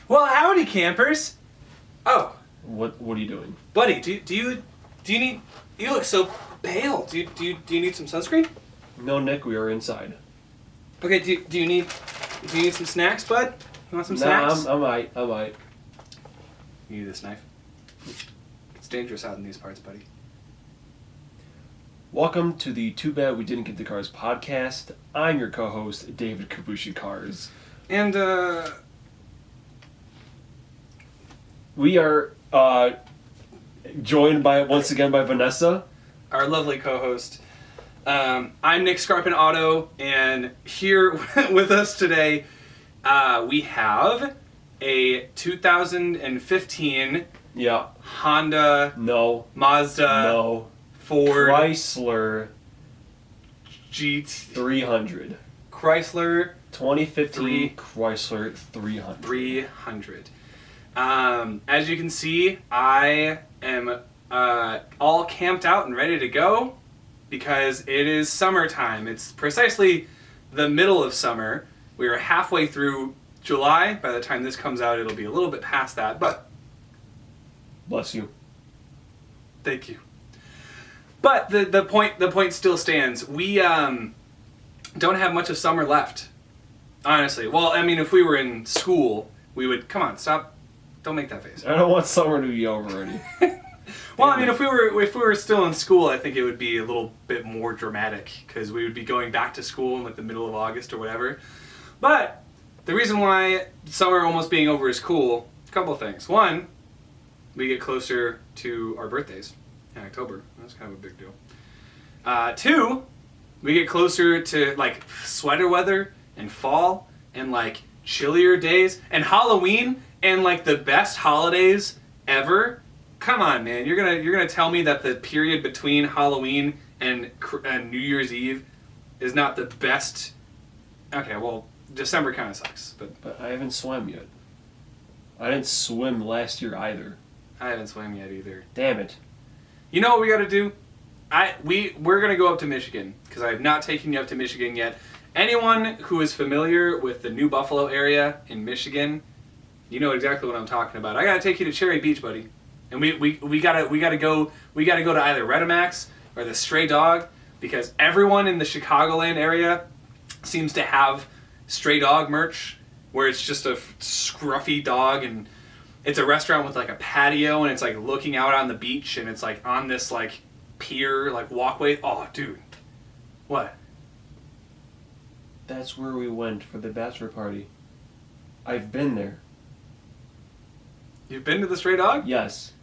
Well, howdy, campers. Oh, What are you doing? buddy, do you need? You look so pale. Do you need some sunscreen? No, Nick, we are inside. Okay. Do you need some snacks, bud? You want some Nah, snacks? I'm alright. You need this knife. It's dangerous out in these parts, buddy. Welcome to the Too Bad We Didn't Get the Cars podcast. I'm your co-host, David Kabushi Cars. And We are joined once again by Vanessa. our lovely co-host. I'm Nick Scarpin Auto, and here with us today, we have a 2015 Yeah. Honda, No. Mazda, No. Ford, Chrysler GT, 300. Chrysler 2015 Chrysler 300. 300. As you can see, I am all camped out and ready to go because it is summertime. It's precisely the middle of summer. We are halfway through July. By the time this comes out, it'll be a little bit past that, but Bless you. thank you. But the point still stands. We don't have much of summer left, honestly. Well, I mean, if we were in school, we would. Come on, stop! Don't make that face. I don't want summer to be over already. Well, I mean, if we were still in school, I think it would be a little bit more dramatic because we would be going back to school in like the middle of August or whatever. But the reason why summer almost being over is cool, a couple of things. One, we get closer to our birthdays in October. That's kind of a big deal. Two, we get closer to like sweater weather and fall and like chillier days and Halloween and like the best holidays ever. Come on, man! You're gonna tell me that the period between Halloween and New Year's Eve is not the best? Okay, well, December kind of sucks, But I haven't swam yet. I didn't swim last year either. I haven't swam yet either. Damn it. You know what we got to do? We're gonna go up to Michigan because I have not taken you up to Michigan yet. Anyone who is familiar with the New Buffalo area in Michigan, you know exactly what I'm talking about. I gotta take you to Cherry Beach, buddy, and we gotta go to either Redemax or the Stray Dog because everyone in the Chicagoland area seems to have Stray Dog merch where it's just a scruffy dog and it's a restaurant with like a patio and it's like looking out on the beach and it's like on this like pier like walkway. Oh, dude, what? That's where we went for the bachelor party. I've been there. You've been to the Stray Dog? Yes.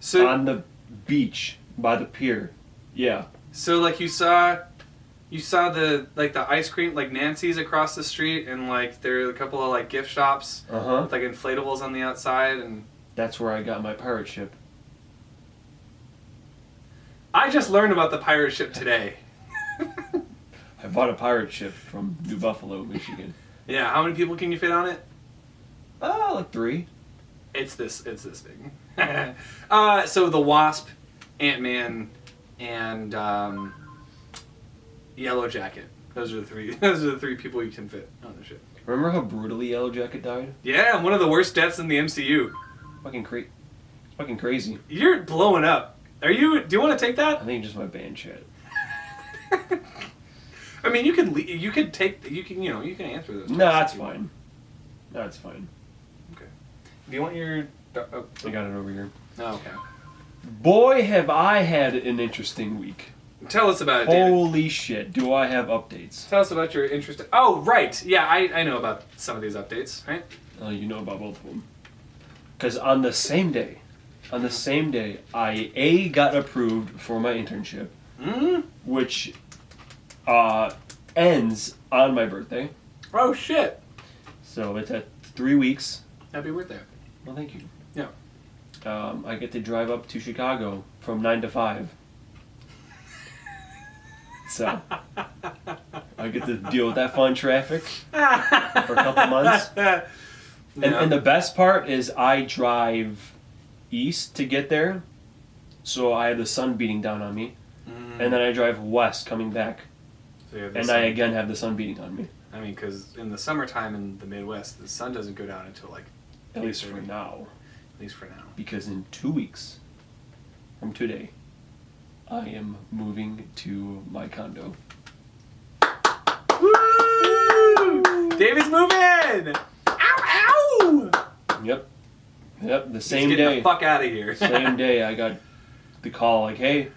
So On the beach by the pier. Yeah. so like you saw the like the ice cream like Nancy's across the street and like there are a couple of like gift shops Uh-huh. with like inflatables on the outside and That's where I got my pirate ship. I just learned about the pirate ship today. I bought a pirate ship from New Buffalo, Michigan. Yeah, how many people can you fit on it? Like 3. It's this big. So the Wasp, Ant-Man, and Yellow Jacket. Those are the three people you can fit on the ship. Remember how brutally Yellow Jacket died? Yeah, one of the worst deaths in the MCU. Fucking crazy. You're blowing up. Do you want to take I that? think just my band chat. I mean, you can answer those. No, that's fine. That's fine. Okay. Do you want your? Oh, I got it over here. oh, okay. Boy, have I had an interesting week. Tell us about it, David. Holy shit, do I have updates? Tell us about your interest. Oh, right. Yeah, I know about some of these updates, right? You know about both of them. Because on the same day, I got approved for my internship, which ends on my birthday. Oh, shit. So it's at 3 weeks. Happy birthday. Well, thank you. Yeah. I get to drive up to Chicago from 9 to 5. So I get to deal with that fun traffic for a couple months. Yeah. And the best part is I drive east to get there, so I have the sun beating down on me. And then I drive west coming back, So and I again have the sun beating on me. I mean, because in the summertime in the Midwest, the sun doesn't go down until like. At least for now. At least for now. Because in 2 weeks from today, I am moving to my condo. Woo! David's moving! Ow! Ow! Yep. The He's same getting day. the fuck out of here. Same day, I got the call like, "Hey,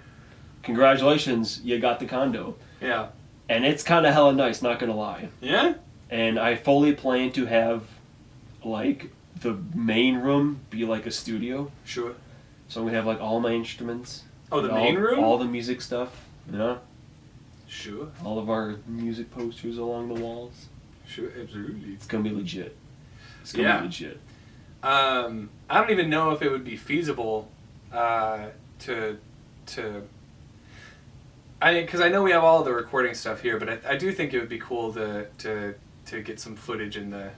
congratulations, you got the condo." Yeah. And it's kind of hella nice, not gonna lie. Yeah? And I fully plan to have, like, the main room be like a studio. Sure. So I'm gonna have like all my instruments. Oh, the main room? All the music stuff. Yeah. Sure. All of our music posters along the walls. Sure, absolutely. It's gonna be legit. It's gonna be legit. I don't even know if it would be feasible to because I know we have all the recording stuff here, but I do think it would be cool to get some footage in the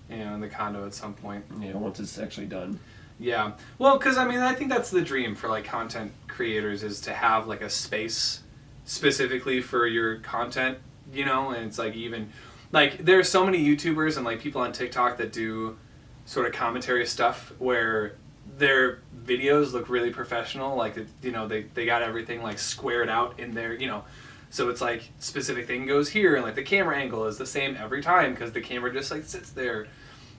in the condo at some point. Yeah, once it's actually done. Yeah. Well, because I mean, I think that's the dream for like content creators is to have like a space specifically for your content, and it's like even like there's so many YouTubers and like people on TikTok that do sort of commentary stuff where their videos look really professional, like they got everything like squared out in their so it's like specific thing goes here and like the camera angle is the same every time because the camera just like sits there.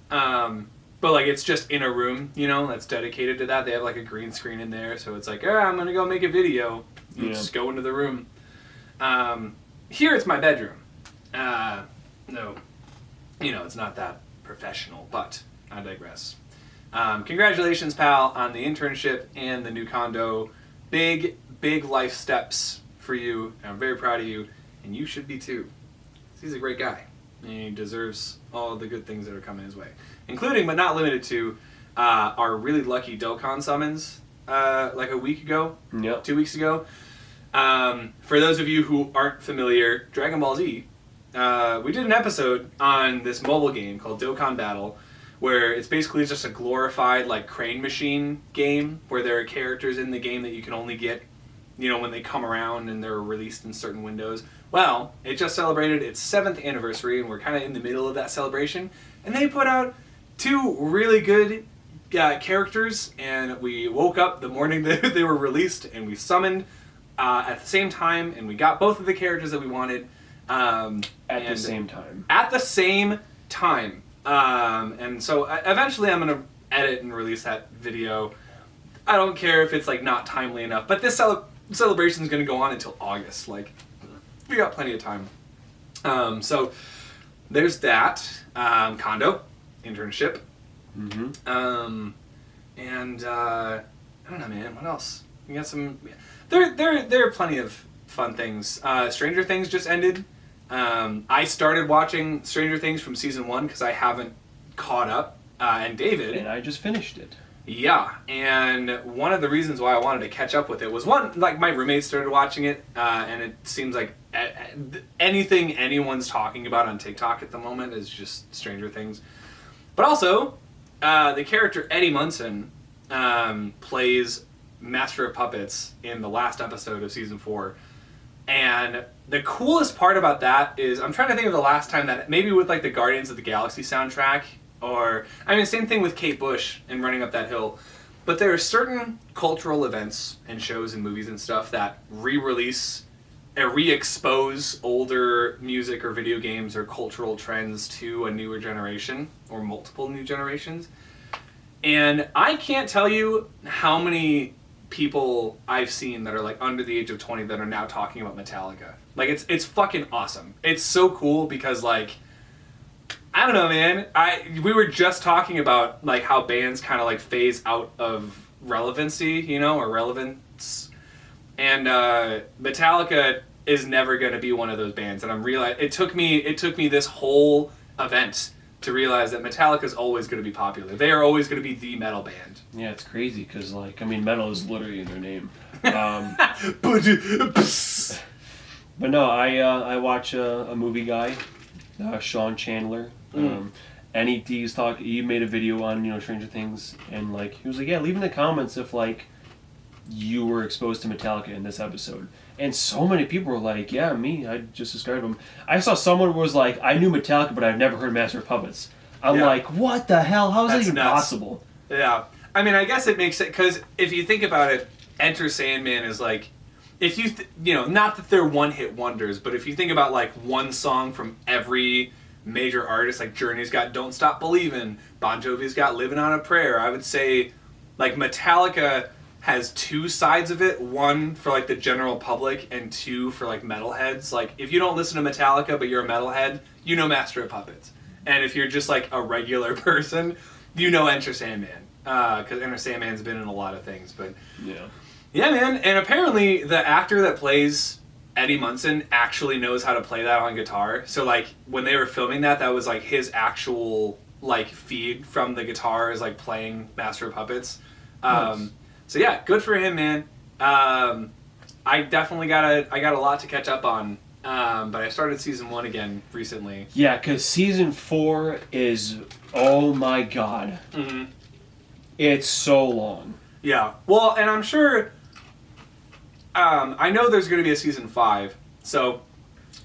But like it's just in a room, that's dedicated to that. They have like a green screen in there, so it's like, I'm gonna go make a video. You just go into the room. Here it's my bedroom. No, it's not that professional, but I digress. Congratulations, pal, on the internship and the new condo. Big life steps for you. I'm very proud of you, and you should be too. He's a great guy, and he deserves all the good things that are coming his way, including but not limited to our really lucky Dokkan summons like a week ago, 2 weeks ago. For those of you who aren't familiar, Dragon Ball Z, we did an episode on this mobile game called Dokkan Battle, where it's basically just a glorified like crane machine game where there are characters in the game that you can only get, when they come around and they're released in certain windows. Well, it just celebrated its 7th anniversary, and we're kind of in the middle of that celebration. And they put out 2 really good characters, and we woke up the morning that they were released, and we summoned at the same time, and we got both of the characters that we wanted. At the same time. At the same time. And so eventually I'm going to edit and release that video. I don't care if it's like not timely enough, but this celebration is going to go on until August. Like, we got plenty of time. So there's that. Condo, internship. Mm-hmm. And I don't know, man. What else? We got some. There are plenty of fun things. Stranger Things just ended. I started watching Stranger Things from season 1 because I haven't caught up. And David. And I just finished it. Yeah, and one of the reasons why I wanted to catch up with it was one, like my roommate started watching it, and it seems like anything anyone's talking about on TikTok at the moment is just Stranger Things. But also, the character Eddie Munson plays Master of Puppets in the last episode of season 4. And the coolest part about that is, I'm trying to think of the last time that, maybe with like the Guardians of the Galaxy soundtrack, or, I mean, same thing with Kate Bush in Running Up That Hill. But there are certain cultural events and shows and movies and stuff that re-release or re-expose older music or video games or cultural trends to a newer generation or multiple new generations. And I can't tell you how many people I've seen that are like under the age of 20 that are now talking about Metallica. Like, it's fucking awesome. It's so cool because, like, I don't know, man. We were just talking about like how bands kind of like phase out of relevancy, or relevance. And Metallica is never going to be one of those bands. And it took me this whole event to realize that Metallica is always going to be popular. They are always going to be the metal band. Yeah, it's crazy because metal is literally in their name. But no, I watch a movie guy, Sean Chandler. And he made a video on Stranger Things, and like he was like, yeah, leave in the comments if like you were exposed to Metallica in this episode. And so many people were like, yeah, me, I just described them. I saw someone was like, I knew Metallica, but I've never heard Master of Puppets. I'm like, what the hell? How is that even possible? Yeah. I mean, I guess it makes it, because if you think about it, Enter Sandman is like, if you, not that they're one-hit wonders, but if you think about like one song from every major artist, like Journey's got Don't Stop Believin', Bon Jovi's got Living on a Prayer, I would say like Metallica has two sides of it, one for like the general public and two for like metalheads. Like if you don't listen to Metallica but you're a metalhead, you know Master of Puppets. And if you're just like a regular person, you know Enter Sandman. Because Enter Sandman's been in a lot of things, but yeah, man. And apparently the actor that plays Eddie Munson actually knows how to play that on guitar. So like when they were filming that was like his actual like feed from the guitar is like playing Master of Puppets. Nice. So yeah, good for him, man. I definitely got a lot to catch up on. But I started season 1 again recently. Yeah, because season 4 is, oh my god. Mm-hmm. It's so long. Yeah. Well, and I'm sure, I know there's going to be a season 5, so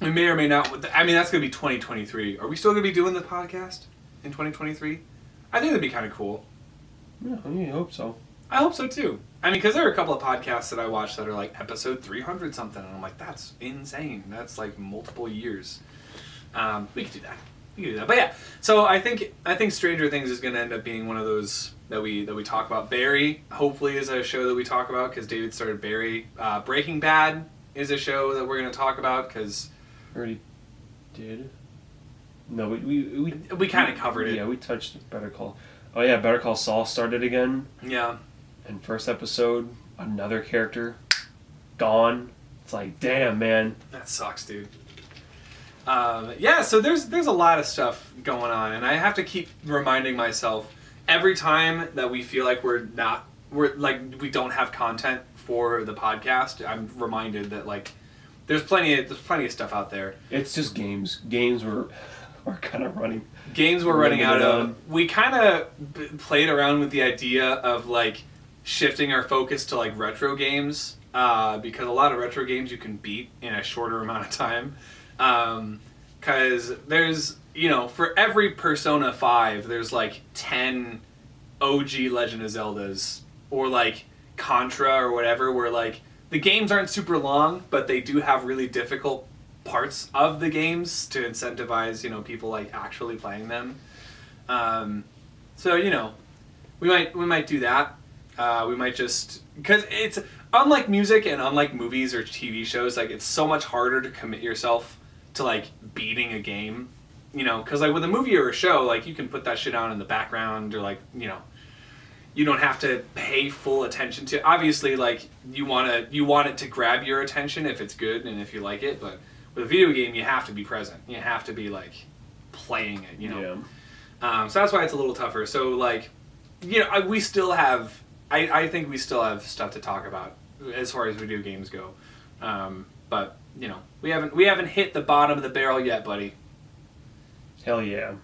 we may or may not, I mean, that's going to be 2023. Are we still going to be doing the podcast in 2023? I think that'd be kind of cool. Yeah, I hope so. I hope so too. I mean, because there are a couple of podcasts that I watch that are like episode 300 something, and I'm like, that's insane. That's like multiple years. We could do that. But yeah, so I think Stranger Things is going to end up being one of those that we talk about. Barry, hopefully, is a show that we talk about because David started Barry. Breaking Bad is a show that we're going to talk about because already did. No, we kind of covered it. Yeah, we touched Better Call. Oh yeah, Better Call Saul started again. Yeah. And first episode, another character gone. It's like, damn, man. That sucks, dude. Yeah, so there's a lot of stuff going on, and I have to keep reminding myself every time that we feel like we don't have content for the podcast. I'm reminded that like there's plenty of stuff out there. It's just games. Games were kind of running. Games we're running out of. We kind of played around with the idea of like shifting our focus to like retro games because a lot of retro games you can beat in a shorter amount of time. Because there's, for every Persona 5, there's like 10 OG Legend of Zeldas or like Contra or whatever, where like the games aren't super long, but they do have really difficult parts of the games to incentivize, people like actually playing them. So, we might do that. We might just, because it's unlike music and unlike movies or TV shows, like it's so much harder to commit yourself to like beating a game, because like with a movie or a show, like you can put that shit on in the background or like, you don't have to pay full attention to. Obviously, like you want it to grab your attention if it's good and if you like it, but with a video game, you have to be present. You have to be like playing it, Yeah. So that's why it's a little tougher. So like, we still have. I think we still have stuff to talk about as far as video games go, but we haven't hit the bottom of the barrel yet, buddy. Hell yeah.